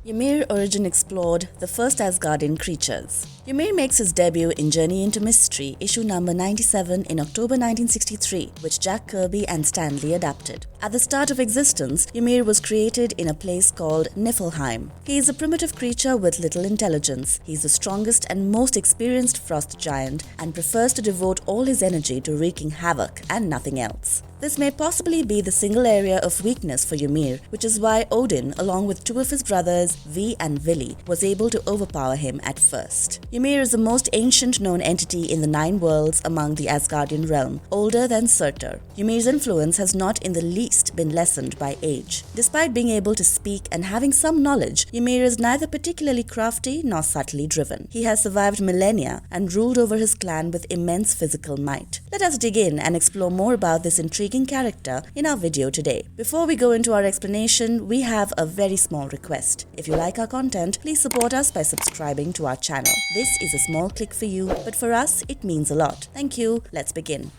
Ymir Origin Explored, the first Asgardian creatures. Ymir makes his debut in Journey into Mystery, issue number 97 in October 1963, which Jack Kirby and Stan Lee adapted. At the start of existence, Ymir was created in a place called Niflheim. He is a primitive creature with little intelligence. He is the strongest and most experienced frost giant and prefers to devote all his energy to wreaking havoc and nothing else. This may possibly be the single area of weakness for Ymir, which is why Odin, along with two of his brothers, V and Vili, was able to overpower him at first. Ymir is the most ancient known entity in the 9 worlds among the Asgardian realm, older than Surtur. Ymir's influence has not in the least been lessened by age. Despite being able to speak and having some knowledge, Ymir is neither particularly crafty nor subtly driven. He has survived millennia and ruled over his clan with immense physical might. Let us dig in and explore more about this intriguing character in our video today. Before we go into our explanation, we have a very small request. If you like our content, please support us by subscribing to our channel. This is a small click for you, but for us, it means a lot. Thank you. Let's begin.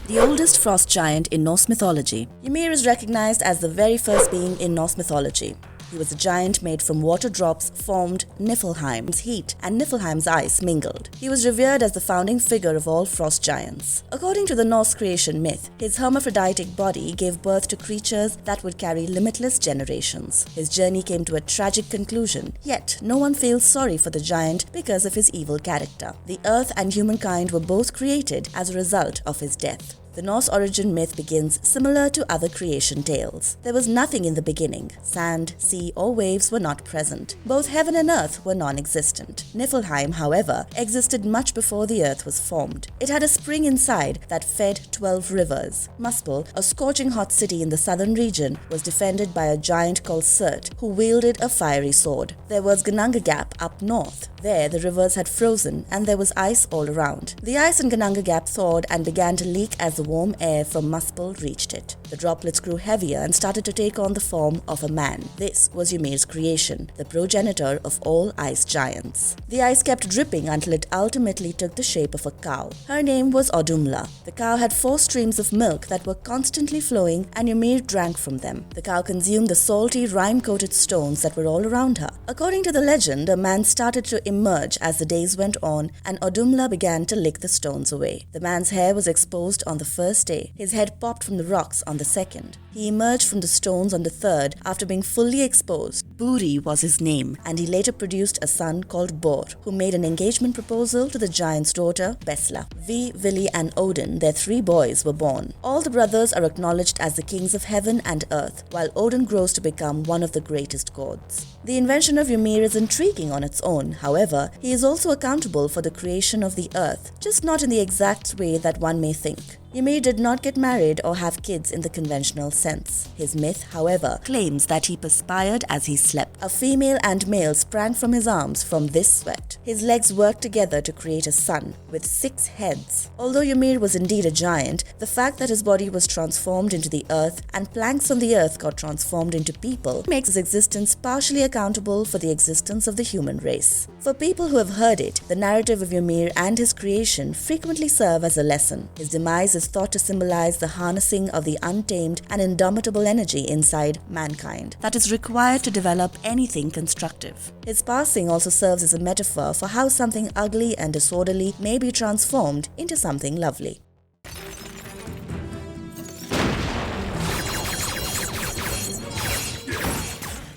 The oldest frost giant in Norse mythology. Ymir is recognized as the very first being in Norse mythology. He was a giant made from water drops formed Niflheim's heat and Niflheim's ice mingled. He was revered as the founding figure of all frost giants. According to the Norse creation myth, his hermaphroditic body gave birth to creatures that would carry limitless generations. His journey came to a tragic conclusion, yet no one feels sorry for the giant because of his evil character. The earth and humankind were both created as a result of his death. The Norse origin myth begins similar to other creation tales. There was nothing in the beginning. Sand, sea, or waves were not present. Both heaven and earth were non-existent. Niflheim, however, existed much before the earth was formed. It had a spring inside that fed 12 rivers. Muspel, a scorching hot city in the southern region, was defended by a giant called Surt, who wielded a fiery sword. There was Ginnungagap up north. There, the rivers had frozen and there was ice all around. The ice in Ginnungagap thawed and began to leak as the warm air from Muspel reached it. The droplets grew heavier and started to take on the form of a man. This was Ymir's creation, the progenitor of all ice giants. The ice kept dripping until it ultimately took the shape of a cow. Her name was Odumla. The cow had 4 streams of milk that were constantly flowing and Ymir drank from them. The cow consumed the salty, rime-coated stones that were all around her. According to the legend, a man started to emerge as the days went on and Odumla began to lick the stones away. The man's hair was exposed on the first day. His head popped from the rocks on the second. He emerged from the stones on the third after being fully exposed. Buri was his name, and he later produced a son called Bor, who made an engagement proposal to the giant's daughter, Besla. V, Vili, and Odin, their 3 boys, were born. All the brothers are acknowledged as the kings of heaven and earth, while Odin grows to become one of the greatest gods. The invention of Ymir is intriguing on its own. However, he is also accountable for the creation of the earth, just not in the exact way that one may think. Ymir did not get married or have kids in the conventional sense. His myth, however, claims that he perspired as he slept. A female and male sprang from his arms from this sweat. His legs worked together to create a sun with 6 heads. Although Ymir was indeed a giant, the fact that his body was transformed into the earth and planks on the earth got transformed into people makes his existence partially accountable for the existence of the human race. For people who have heard it, the narrative of Ymir and his creation frequently serve as a lesson. His demise is thought to symbolize the harnessing of the untamed and indomitable energy inside mankind that is required to develop anything constructive. His passing also serves as a metaphor for how something ugly and disorderly may be transformed into something lovely.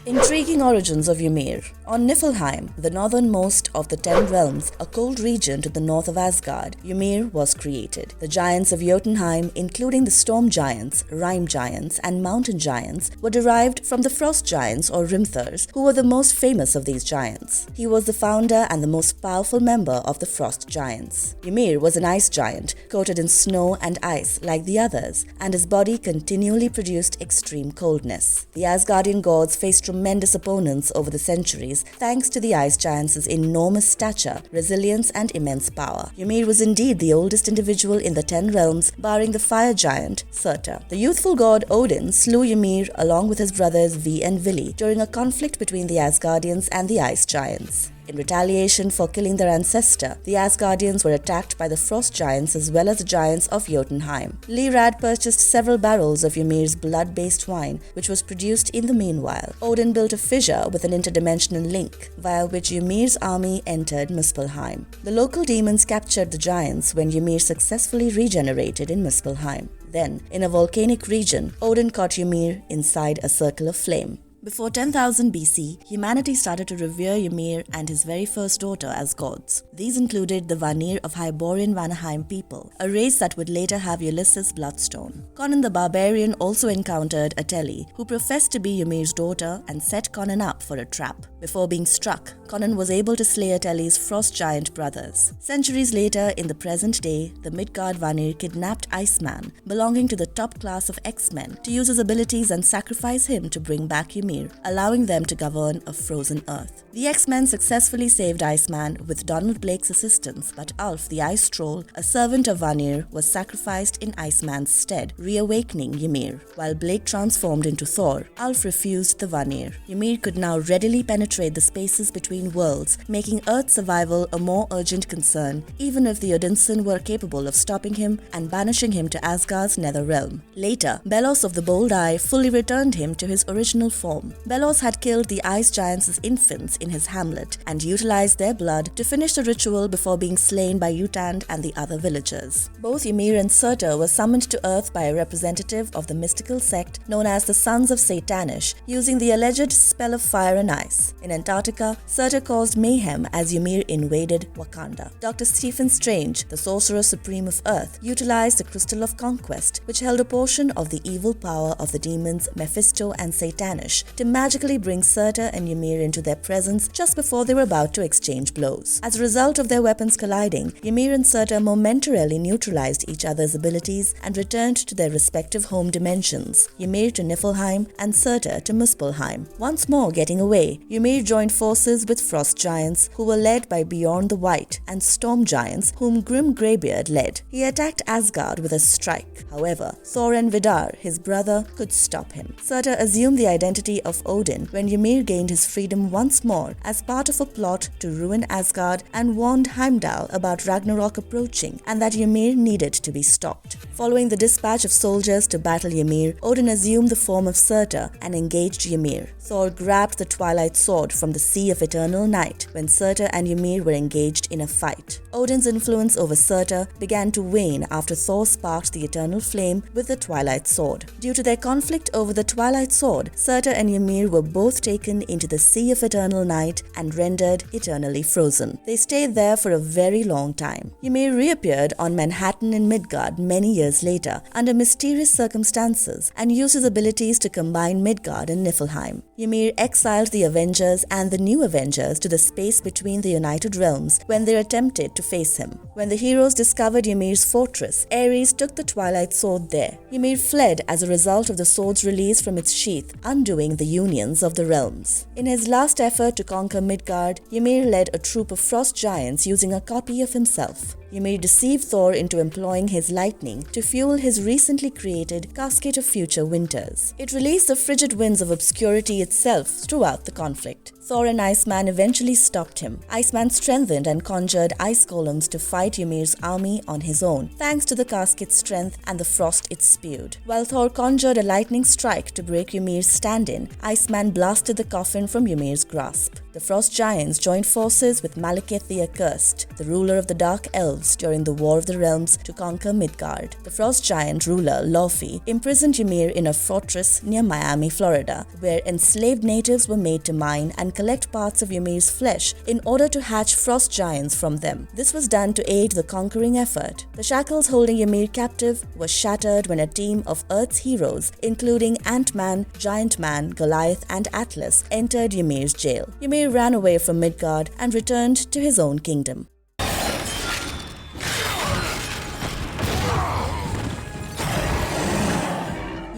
Intriguing origins of Ymir. On Niflheim, the northernmost of the 10 realms, a cold region to the north of Asgard, Ymir was created. The giants of Jotunheim, including the storm giants, rime giants, and mountain giants, were derived from the frost giants or Rimthurs, who were the most famous of these giants. He was the founder and the most powerful member of the frost giants. Ymir was an ice giant, coated in snow and ice like the others, and his body continually produced extreme coldness. The Asgardian gods faced tremendous opponents over the centuries thanks to the ice giants' enormous stature, resilience, and immense power. Ymir was indeed the oldest individual in the 10 realms, barring the fire giant, Surtur. The youthful god Odin slew Ymir along with his brothers V and Vili during a conflict between the Asgardians and the ice giants. In retaliation for killing their ancestor, the Asgardians were attacked by the frost giants as well as the giants of Jotunheim. Lirad purchased several barrels of Ymir's blood-based wine, which was produced in the meanwhile. Odin built a fissure with an interdimensional link, via which Ymir's army entered Muspelheim. The local demons captured the giants when Ymir successfully regenerated in Muspelheim. Then, in a volcanic region, Odin caught Ymir inside a circle of flame. Before 10,000 BC, humanity started to revere Ymir and his very first daughter as gods. These included the Vanir of Hyborian Vanaheim people, a race that would later have Ulysses' bloodstone. Conan the Barbarian also encountered Ateli, who professed to be Ymir's daughter and set Conan up for a trap. Before being struck, Conan was able to slay Ateli's frost giant brothers. Centuries later, in the present day, the Midgard Vanir kidnapped Iceman, belonging to the top class of X-Men, to use his abilities and sacrifice him to bring back Ymir, allowing them to govern a frozen Earth. The X-Men successfully saved Iceman with Donald Blake's assistance, but Ulf, the Ice Troll, a servant of Vanir, was sacrificed in Iceman's stead, reawakening Ymir. While Blake transformed into Thor, Ulf refused the Vanir. Ymir could now readily penetrate the spaces between worlds, making Earth's survival a more urgent concern, even if the Odinson were capable of stopping him and banishing him to Asgard's nether realm. Later, Belos of the Bold Eye fully returned him to his original form. Belos had killed the ice giants as infants in his hamlet and utilized their blood to finish the ritual before being slain by Utand and the other villagers. Both Ymir and Surtur were summoned to Earth by a representative of the mystical sect known as the Sons of Satanish, using the alleged spell of fire and ice. In Antarctica, Surtur caused mayhem as Ymir invaded Wakanda. Dr. Stephen Strange, the Sorcerer Supreme of Earth, utilized the Crystal of Conquest, which held a portion of the evil power of the demons Mephisto and Satanish, to magically bring Surtur and Ymir into their presence just before they were about to exchange blows. As a result of their weapons colliding, Ymir and Surtur momentarily neutralized each other's abilities and returned to their respective home dimensions, Ymir to Niflheim and Surtur to Muspelheim. Once more getting away, Ymir joined forces with frost giants, who were led by Bjorn the White, and storm giants, whom Grim Greybeard led. He attacked Asgard with a strike. However, Thor and Vidar, his brother, could stop him. Surtur assumed the identity of Odin when Ymir gained his freedom once more as part of a plot to ruin Asgard, and warned Heimdall about Ragnarok approaching and that Ymir needed to be stopped. Following the dispatch of soldiers to battle Ymir, Odin assumed the form of Surtur and engaged Ymir. Thor grabbed the Twilight Sword from the Sea of Eternal Night when Surtur and Ymir were engaged in a fight. Odin's influence over Surtur began to wane after Thor sparked the Eternal Flame with the Twilight Sword. Due to their conflict over the Twilight Sword, Surtur and Ymir were both taken into the Sea of Eternal Night and rendered eternally frozen. They stayed there for a very long time. Ymir reappeared on Manhattan in Midgard many years later under mysterious circumstances and used his abilities to combine Midgard and Niflheim. Ymir exiled the Avengers and the New Avengers to the space between the United Realms when they attempted to face him. When the heroes discovered Ymir's fortress, Ares took the Twilight Sword there. Ymir fled as a result of the sword's release from its sheath, undoing the unions of the realms. In his last effort to conquer Midgard, Ymir led a troop of frost giants using a copy of himself. Ymir deceived Thor into employing his lightning to fuel his recently created Casket of Future Winters. It released the frigid winds of obscurity itself throughout the conflict. Thor and Iceman eventually stopped him. Iceman strengthened and conjured ice golems to fight Ymir's army on his own, thanks to the casket's strength and the frost it spewed. While Thor conjured a lightning strike to break Ymir's stand-in, Iceman blasted the coffin from Ymir's grasp. The frost giants joined forces with Malekith the Accursed, the ruler of the Dark Elves, during the War of the Realms to conquer Midgard. The frost giant ruler, Laufey, imprisoned Ymir in a fortress near Miami, Florida, where enslaved natives were made to mine and collect parts of Ymir's flesh in order to hatch frost giants from them. This was done to aid the conquering effort. The shackles holding Ymir captive were shattered when a team of Earth's heroes, including Ant-Man, Giant Man, Goliath, and Atlas, entered Ymir's jail. Ymir ran away from Midgard and returned to his own kingdom.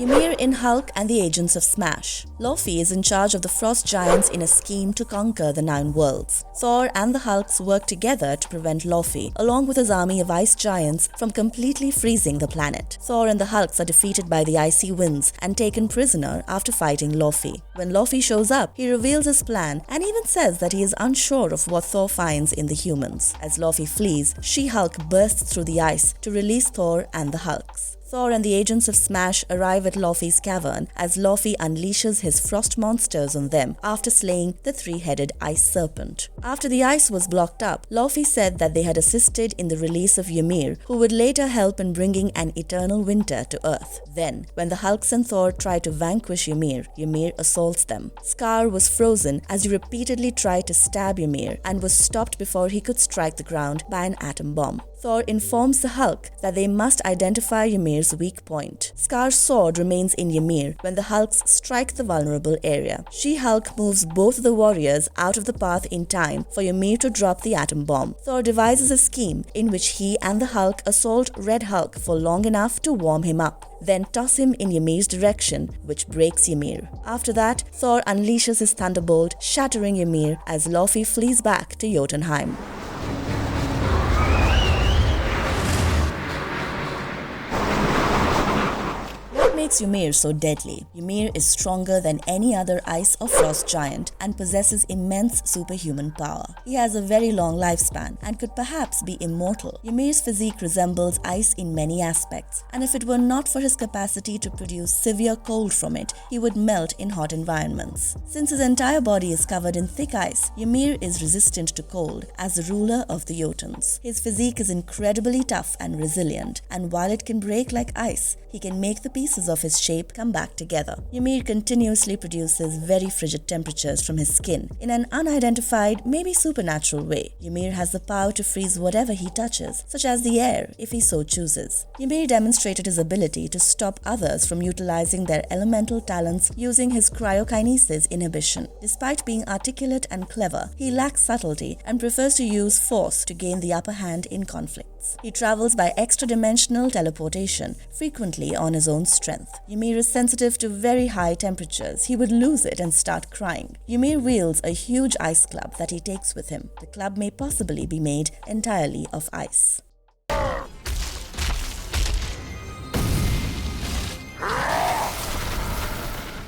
Ymir in Hulk and the Agents of Smash. Loki is in charge of the Frost Giants in a scheme to conquer the 9 worlds. Thor and the Hulks work together to prevent Loki, along with his army of ice giants, from completely freezing the planet. Thor and the Hulks are defeated by the icy winds and taken prisoner after fighting Loki. When Loki shows up, he reveals his plan and even says that he is unsure of what Thor finds in the humans. As Loki flees, She-Hulk bursts through the ice to release Thor and the Hulks. Thor and the Agents of Smash arrive at Loki's cavern as Loki unleashes his frost monsters on them after slaying the 3-headed ice serpent. After the ice was blocked up, Loki said that they had assisted in the release of Ymir, who would later help in bringing an eternal winter to Earth. Then, when the Hulks and Thor try to vanquish Ymir, Ymir assaults them. Scar was frozen as he repeatedly tried to stab Ymir and was stopped before he could strike the ground by an atom bomb. Thor informs the Hulk that they must identify Ymir's weak point. Scar's sword remains in Ymir when the Hulks strike the vulnerable area. She-Hulk moves both the warriors out of the path in time for Ymir to drop the atom bomb. Thor devises a scheme in which he and the Hulk assault Red Hulk for long enough to warm him up, then toss him in Ymir's direction, which breaks Ymir. After that, Thor unleashes his thunderbolt, shattering Ymir as Loki flees back to Jotunheim. What makes Ymir so deadly? Ymir is stronger than any other ice or frost giant and possesses immense superhuman power. He has a very long lifespan and could perhaps be immortal. Ymir's physique resembles ice in many aspects, and if it were not for his capacity to produce severe cold from it, he would melt in hot environments. Since his entire body is covered in thick ice, Ymir is resistant to cold as the ruler of the Jotuns. His physique is incredibly tough and resilient, and while it can break like ice, he can make the pieces of his shape come back together. Ymir continuously produces very frigid temperatures from his skin in an unidentified, maybe supernatural way. Ymir has the power to freeze whatever he touches, such as the air, if he so chooses. Ymir demonstrated his ability to stop others from utilizing their elemental talents using his cryokinesis inhibition. Despite being articulate and clever, he lacks subtlety and prefers to use force to gain the upper hand in conflicts. He travels by extra-dimensional teleportation, frequently on his own strength. Ymir is sensitive to very high temperatures. He would lose it and start crying. Ymir wields a huge ice club that he takes with him. The club may possibly be made entirely of ice.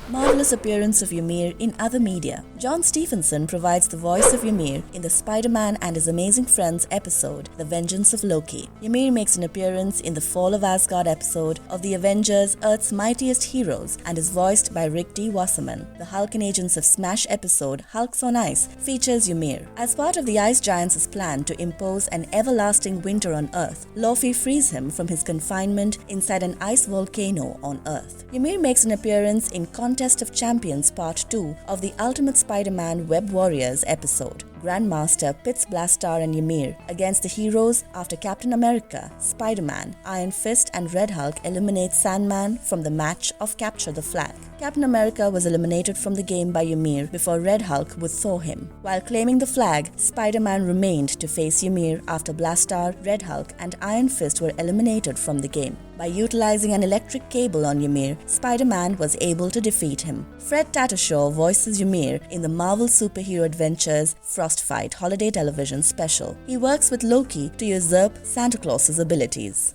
Marvelous appearance of Ymir in other media. John Stephenson provides the voice of Ymir in the Spider-Man and His Amazing Friends episode, The Vengeance of Loki. Ymir makes an appearance in the Fall of Asgard episode of The Avengers, Earth's Mightiest Heroes, and is voiced by Rick D. Wasserman. The Hulk and Agents of Smash episode, Hulks on Ice, features Ymir. As part of the Ice Giants' plan to impose an everlasting winter on Earth, Loki frees him from his confinement inside an ice volcano on Earth. Ymir makes an appearance in Contest of Champions Part 2 of the Ultimate Spider-Man Web Warriors episode. Grandmaster pits Blastar and Ymir against the heroes after Captain America, Spider-Man, Iron Fist and Red Hulk eliminate Sandman from the match of Capture the Flag. Captain America was eliminated from the game by Ymir before Red Hulk would thaw him. While claiming the flag, Spider-Man remained to face Ymir after Blastar, Red Hulk and Iron Fist were eliminated from the game. By utilizing an electric cable on Ymir, Spider-Man was able to defeat him. Fred Tatasciore voices Ymir in the Marvel Superhero Adventures Frostfight holiday television special. He works with Loki to usurp Santa Claus's abilities.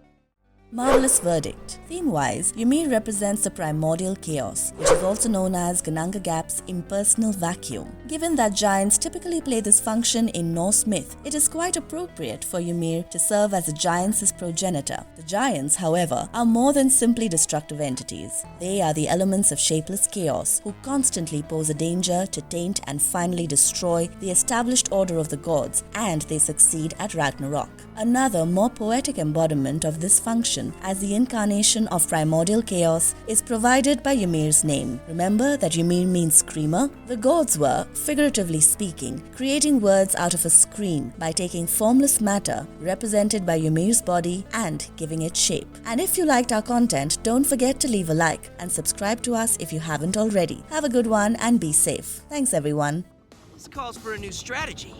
Marvelous verdict. Theme-wise, Ymir represents the primordial chaos, which is also known as Gunanga Gap's impersonal vacuum. Given that giants typically play this function in Norse myth, it is quite appropriate for Ymir to serve as a giant's progenitor. The giants, however, are more than simply destructive entities. They are the elements of shapeless chaos, who constantly pose a danger to taint and finally destroy the established order of the gods, and they succeed at Ragnarok. Another, more poetic embodiment of this function as the incarnation of primordial chaos is provided by Ymir's name. Remember that Ymir means screamer? The gods were, figuratively speaking, creating words out of a scream by taking formless matter represented by Ymir's body and giving it shape. And if you liked our content, don't forget to leave a like and subscribe to us if you haven't already. Have a good one and be safe. Thanks everyone. This calls for a new strategy.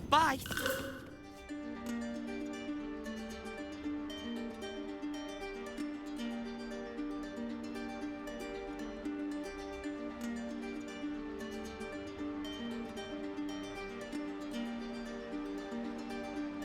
Bye.